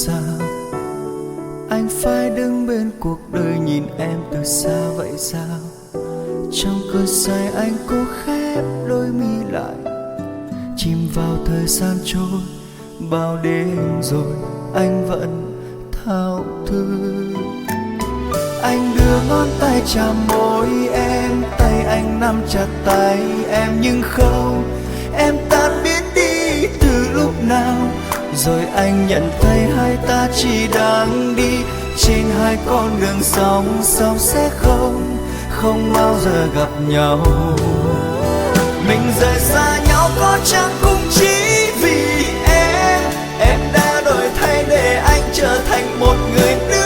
sao? Anh phải đứng bên cuộc đời nhìn em từ xa vậy sao? Trong cơn say anh cố khép đôi mi lại, chìm vào thời gian trôi. Bao đêm rồi anh vẫn thao thức. Anh đưa ngón tay chạm môi em, tay anh nắm chặt tay em, nhưng không, em tan biến đi từ lúc nào. Rồi anh nhận thấy hai ta chỉ đang đi trên hai con đường song song, sẽ không bao giờ gặp nhau. Mình rời xa nhau có chăng cũng chỉ vì em đã đổi thay để anh trở thành một người nữa.